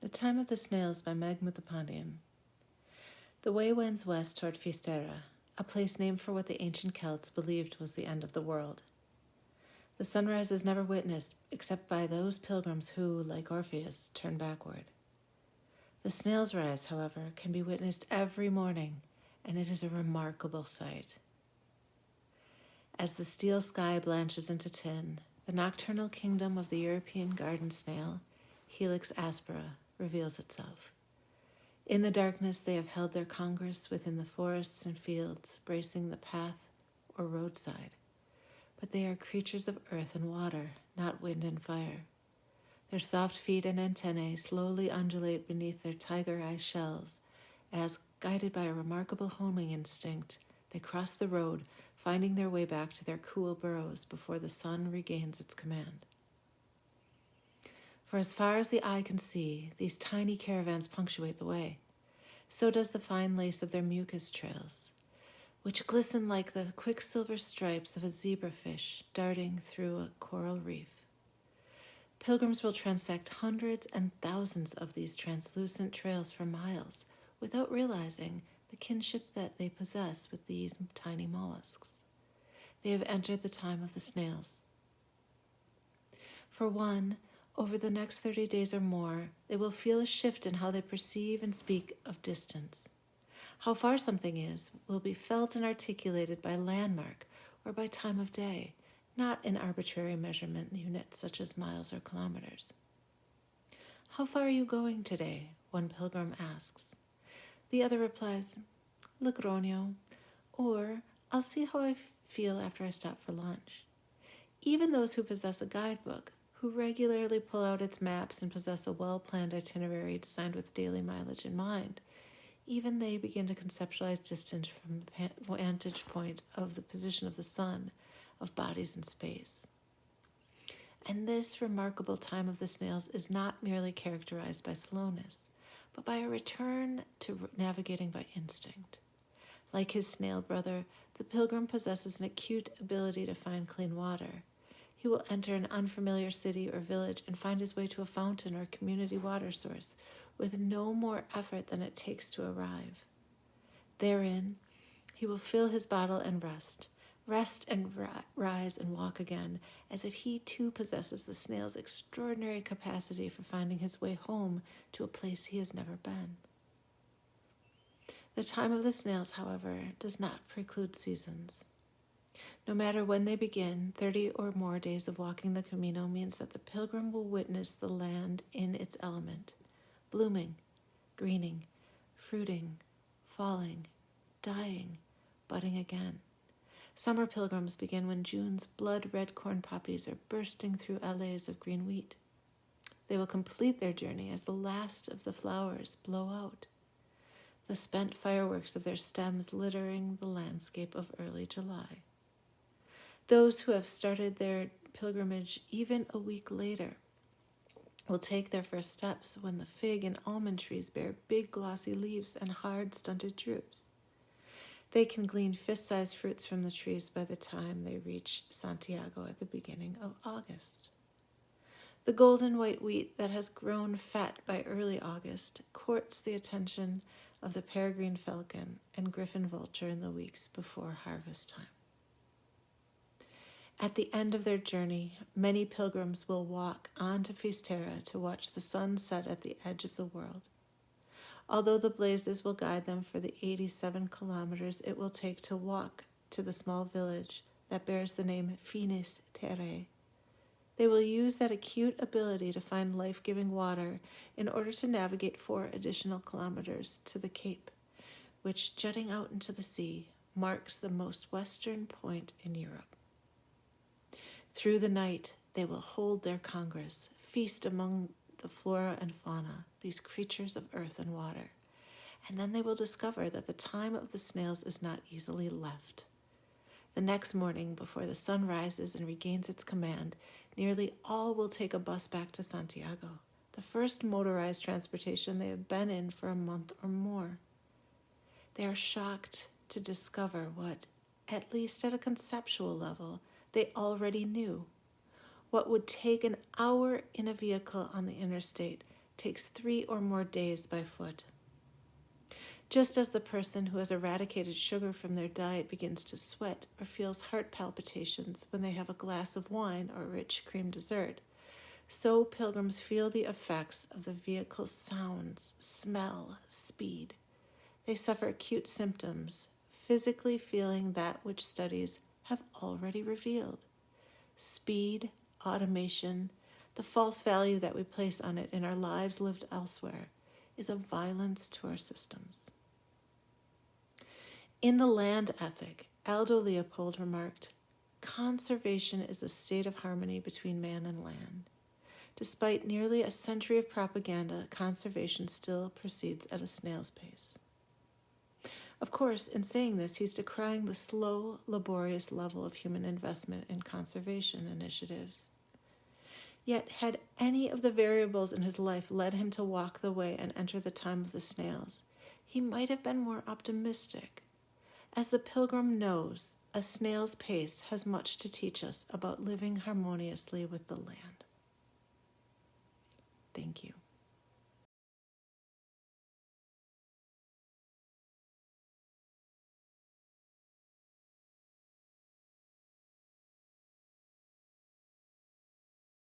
The Time of the Snails by Meg Muthapandian. The way wends west toward Finisterre, a place named for what the ancient Celts believed was the end of the world. The sunrise is never witnessed except by those pilgrims who, like Orpheus, turn backward. The snails' rise, however, can be witnessed every morning, and it is a remarkable sight. As the steel sky blanches into tin, the nocturnal kingdom of the European garden snail, Helix aspera, reveals itself. In the darkness, they have held their congress within the forests and fields, bracing the path or roadside. But they are creatures of earth and water, not wind and fire. Their soft feet and antennae slowly undulate beneath their tiger-eye shells as, guided by a remarkable homing instinct, they cross the road, finding their way back to their cool burrows before the sun regains its command. For as far as the eye can see, these tiny caravans punctuate the way. So does the fine lace of their mucus trails, which glisten like the quicksilver stripes of a zebrafish darting through a coral reef. Pilgrims will transect hundreds and thousands of these translucent trails for miles without realizing the kinship that they possess with these tiny mollusks. They have entered the time of the snails. For one, over the next 30 days or more, they will feel a shift in how they perceive and speak of distance. How far something is will be felt and articulated by landmark or by time of day, not in arbitrary measurement units such as miles or kilometers. "How far are you going today?" one pilgrim asks. The other replies, "Logronio," or "I'll see how I feel after I stop for lunch." Even those who possess a guidebook, who regularly pull out its maps and possess a well-planned itinerary designed with daily mileage in mind, even they begin to conceptualize distance from the vantage point of the position of the sun, of bodies in space. And this remarkable time of the snails is not merely characterized by slowness, but by a return to navigating by instinct. Like his snail brother, the pilgrim possesses an acute ability to find clean water. He will enter an unfamiliar city or village and find his way to a fountain or community water source with no more effort than it takes to arrive. Therein, he will fill his bottle and rest and rise and walk again, as if he too possesses the snail's extraordinary capacity for finding his way home to a place he has never been. The time of the snails, however, does not preclude seasons. No matter when they begin, 30 or more days of walking the Camino means that the pilgrim will witness the land in its element, blooming, greening, fruiting, falling, dying, budding again. Summer pilgrims begin when June's blood-red corn poppies are bursting through alleys of green wheat. They will complete their journey as the last of the flowers blow out, the spent fireworks of their stems littering the landscape of early July. Those who have started their pilgrimage even a week later will take their first steps when the fig and almond trees bear big glossy leaves and hard stunted drupes. They can glean fist-sized fruits from the trees by the time they reach Santiago at the beginning of August. The golden white wheat that has grown fat by early August courts the attention of the peregrine falcon and griffin vulture in the weeks before harvest time. At the end of their journey, many pilgrims will walk on to Finisterre to watch the sun set at the edge of the world. Although the blazes will guide them for the 87 kilometers it will take to walk to the small village that bears the name Finisterre, they will use that acute ability to find life-giving water in order to navigate 4 additional kilometers to the Cape, which, jutting out into the sea, marks the most western point in Europe. Through the night, they will hold their congress, feast among the flora and fauna, these creatures of earth and water, and then they will discover that the time of the snails is not easily left. The next morning, before the sun rises and regains its command, nearly all will take a bus back to Santiago, the first motorized transportation they have been in for a month or more. They are shocked to discover what, at least at a conceptual level, they already knew. What would take an hour in a vehicle on the interstate takes 3 or more days by foot. Just as the person who has eradicated sugar from their diet begins to sweat or feels heart palpitations when they have a glass of wine or rich cream dessert, so pilgrims feel the effects of the vehicle's sounds, smell, speed. They suffer acute symptoms, physically feeling that which studies have already revealed. Speed, automation, the false value that we place on it in our lives lived elsewhere, is a violence to our systems. In The Land Ethic, Aldo Leopold remarked, "Conservation is a state of harmony between man and land. Despite nearly a century of propaganda, conservation still proceeds at a snail's pace." Of course, in saying this, he's decrying the slow, laborious level of human investment in conservation initiatives. Yet, had any of the variables in his life led him to walk the way and enter the time of the snails, he might have been more optimistic. As the pilgrim knows, a snail's pace has much to teach us about living harmoniously with the land. Thank you.